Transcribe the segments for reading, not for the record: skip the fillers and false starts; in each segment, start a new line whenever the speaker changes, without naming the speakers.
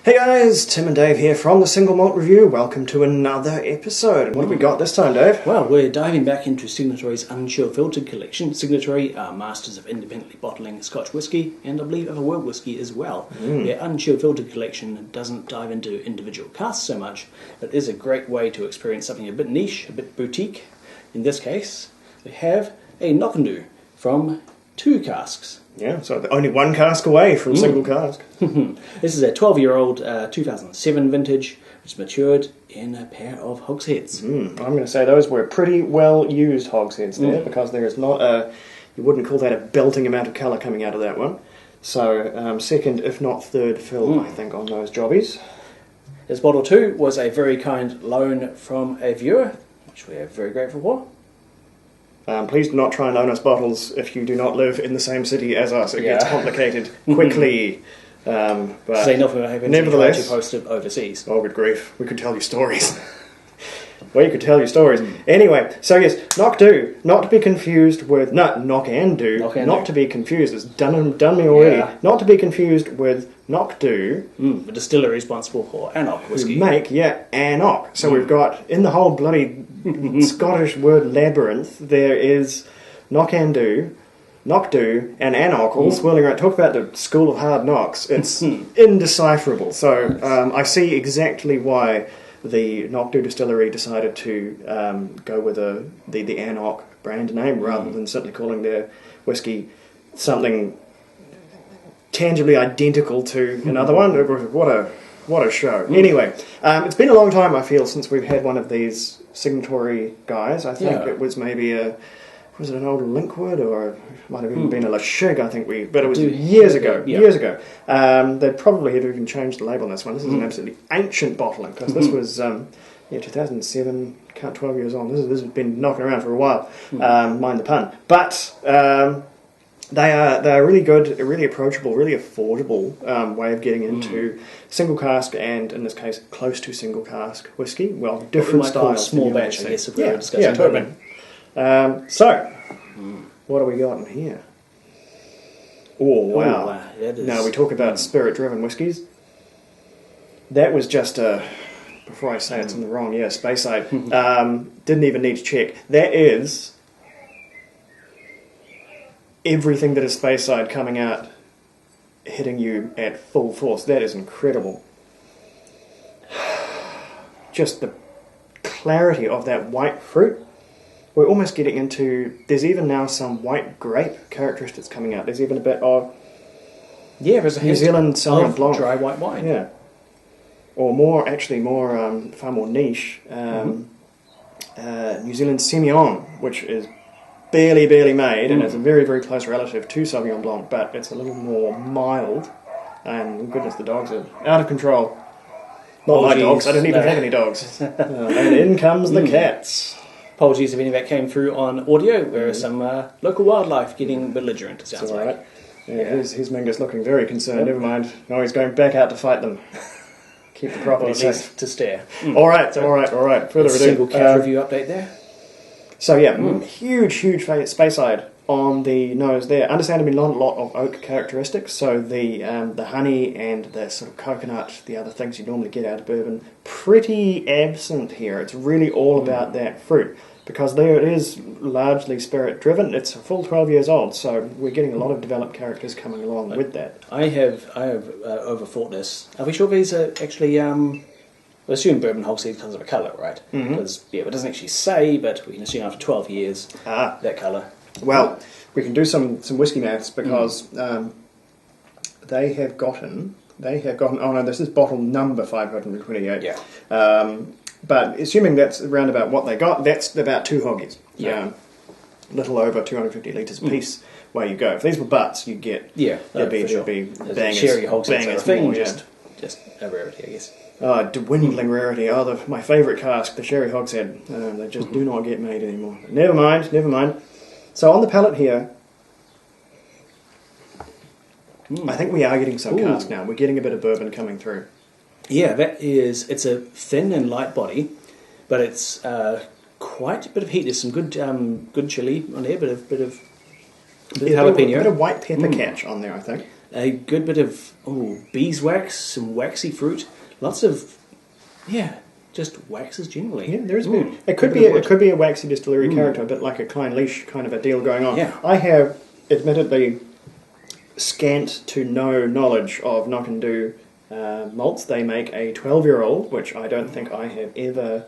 Hey guys, Tim and Dave here from the Single Malt Review. Welcome to another episode. What have we got this time, Dave?
Well, we're diving back into Signatory's Unchill Filtered collection. Signatory are masters of independently bottling Scotch whisky, and I believe other world whisky as well. Their Unchill Filtered collection doesn't dive into individual casks so much, but is a great way to experience something a bit niche, a bit boutique. In this case, we have a Knockando from 2 casks.
Yeah, so only one cask away from single cask.
This is a 12-year-old 2007 vintage, which matured in a pair of hogsheads.
I'm going to say those were pretty well used hogsheads there, because there is not a, you wouldn't call that a belting amount of colour coming out of that one. So second, if not third fill, I think, on those jobbies.
This bottle too was a very kind loan from a viewer, which we are very grateful for.
Please do not try and loan us bottles if you do not live in the same city as us. It gets complicated quickly. But
Say nothing about
nevertheless,
to post it overseas.
Oh, good grief. We could tell you stories. Well, you could tell you stories. Anyway, so yes, Knockando, not to be confused with... No, Knockando, not to be confused. It's done me already.
Yeah.
Not to be confused with Knockando.
The distillery responsible for Anok whisky.
Who make, Anok. So we've got, in the whole bloody Scottish word labyrinth, there is Knockando, and Anok all swirling around. Talk about the school of hard knocks. It's indecipherable. So I see exactly why the Knockando distillery decided to go with the Anok brand name rather than simply calling their whiskey something tangibly identical to another one. What a show. Anyway, it's been a long time, I feel, since we've had one of these Signatory guys. I think it was maybe was it an old Linkwood, or it might have even been a Lashig, I think but it was years ago. They probably have even changed the label on this one. This is an absolutely ancient bottling, because this was 2007, 12 years on. This has been knocking around for a while, mind the pun. But they are really good, really approachable, really affordable way of getting into single cask, and in this case, close to single cask whiskey. Well, different styles.
Small batch, I guess, if we're discussing.
Yeah, totally. What do we got in here? Oh, wow. Now, we talk about spirit-driven whiskies. That was just before I say it's in the wrong, Speyside. Didn't even need to check. That is everything that is Speyside coming out, hitting you at full force. That is incredible. Just the clarity of that white fruit. We're almost getting into... There's even now some white grape characteristics coming out. There's even a bit of...
there's a
New Zealand Sauvignon Blanc.
Dry white wine.
Yeah. Or far more niche, New Zealand Semillon, which is barely made, and it's a very, very close relative to Sauvignon Blanc, but it's a little more mild. And goodness, the dogs are out of control. Not my dogs, I don't even have any dogs. And in comes the cats.
Apologies if any of that came through on audio. There is some local wildlife getting belligerent, it sounds like.
Right. Here's Mingus looking very concerned. Never mind. No, he's going back out to fight them. Keep the property safe.
To stare.
All right. Further ado.
Single cat review update there.
So huge Speyside on the nose there. Understandably not a lot of oak characteristics, so the honey and the sort of coconut, the other things you normally get out of bourbon, pretty absent here. It's really all about that fruit, because there it is largely spirit driven. It's a full 12 years old, so we're getting a lot of developed characters coming along with that.
I have overthought this. Are we sure these are actually... I assume bourbon hogshead because of a colour, right? Because it doesn't actually say, but we can assume after 12 years that colour.
Well, we can do some whiskey maths, because they have gotten. Oh no, this is bottle number 528.
Yeah.
But assuming that's around about what they got, that's about 2 hoggies.
Yeah.
Little over 250 litres a piece. Where you go. If these were butts, you'd get.
There'd
be bangers.
Sherry hogshead thing,
more,
just a rarity, I guess.
Dwindling rarity. My favourite cask, the sherry hogshead. They just do not get made anymore. Never mind. So on the palate here, I think we are getting some cask now. We're getting a bit of bourbon coming through. Yeah,
it's a thin and light body, but it's quite a bit of heat. There's some good chili on there, bit of jalapeno.
A bit of white pepper catch on there, I think.
A good bit of beeswax, some waxy fruit, lots of just waxes generally.
Yeah, there is a bit. It could be a waxy distillery character, a bit like a Klein Leash kind of a deal going on.
Yeah.
I have admittedly scant to no knowledge of Knockando malts. They make a 12-year-old, which I don't think I have ever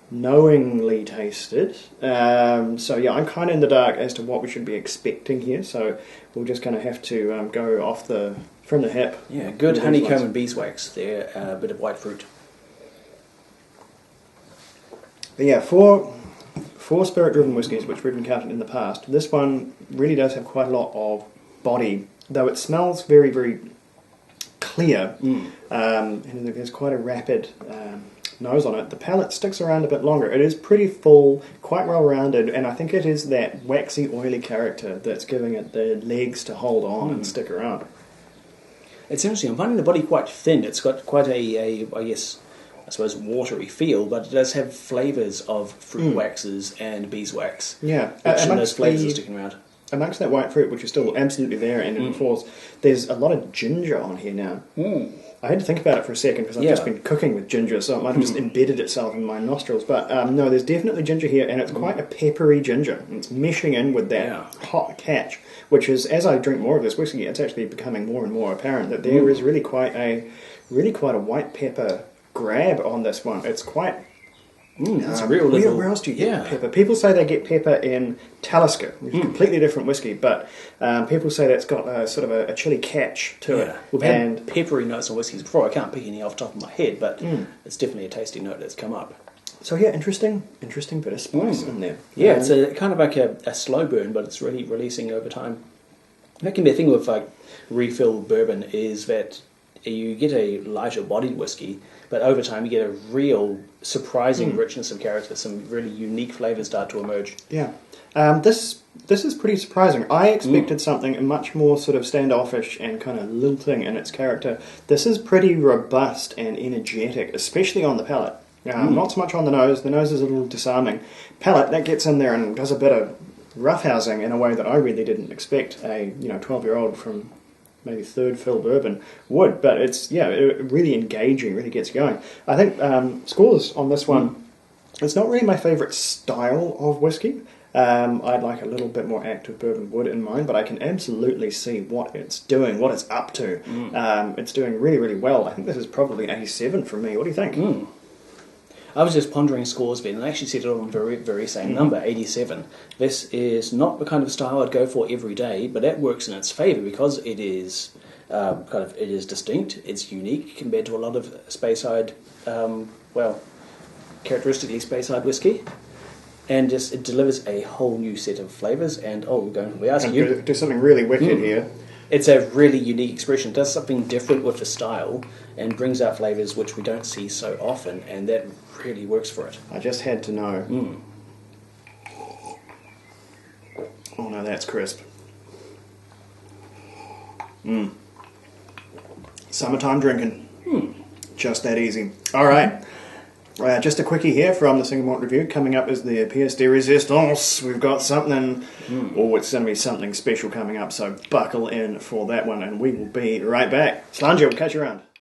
knowingly tasted. So yeah, I'm kind of in the dark as to what we should be expecting here. So we're just going to have to go off from the hip.
Yeah, good honeycomb and beeswax. They're a bit of white fruit.
But yeah, for spirit-driven whiskies, which we've encountered in the past, this one really does have quite a lot of body, though it smells very, very clear, and there's quite a rapid nose on it. The palate sticks around a bit longer. It is pretty full, quite well-rounded, and I think it is that waxy, oily character that's giving it the legs to hold on and stick around.
It's interesting. I'm finding the body quite thin. It's got quite I suppose, watery feel, but it does have flavours of fruit waxes and beeswax.
Yeah.
And those flavours are sticking around.
Amongst that white fruit, which is still absolutely there and in force, there's a lot of ginger on here now. I had to think about it for a second because I've just been cooking with ginger, so it might have just embedded itself in my nostrils. But no, there's definitely ginger here, and it's quite a peppery ginger. It's meshing in with that hot catch, which is, as I drink more of this whiskey, it's actually becoming more and more apparent that there is really quite a white pepper grab on this one. It's quite
it's a real little...
Where else do you get pepper? People say they get pepper in Talisker, which is a completely different whiskey, but people say that's got a sort of a chili catch to it.
We've had peppery notes on whiskies before. I can't pick any off the top of my head, but it's definitely a tasty note that's come up.
So yeah, interesting bit of spice in there.
Yeah, it's a kind of like a slow burn, but it's really releasing over time. That can be a thing with like refill bourbon, is that you get a lighter bodied whiskey, but over time you get a real surprising richness of character. Some really unique flavours start to emerge. Yeah.
This is pretty surprising. I expected something much more sort of standoffish and kind of lilting in its character. This is pretty robust and energetic, especially on the palate. Not so much on the nose. The nose is a little disarming. Palate, that gets in there and does a bit of roughhousing in a way that I really didn't expect a 12-year-old from maybe third fill bourbon would, but it's really engaging, really gets going. I think scores on this one, it's not really my favourite style of whiskey. I'd like a little bit more active bourbon wood in mind, but I can absolutely see what it's doing, what it's up to. It's doing really, really well. I think this is probably 87 for me. What do you think?
I was just pondering scores then, and I actually settled on the very, very same number, 87. This is not the kind of style I'd go for every day, but that works in its favour because it is it is distinct, it's unique compared to a lot of Speyside, characteristically Speyside whiskey, and just it delivers a whole new set of flavours. And we're going to be asking you
do something really wicked here.
It's a really unique expression. It does something different with the style and brings out flavours which we don't see so often, and that really works for it.
I just had to know. Oh no, that's crisp. Summertime drinking. Just that easy. Alright. Just a quickie here from the Single Malt Review. Coming up is the pièce de résistance. We've got something, it's going to be something special coming up, so buckle in for that one, and we will be right back. Slanja, we'll catch you around.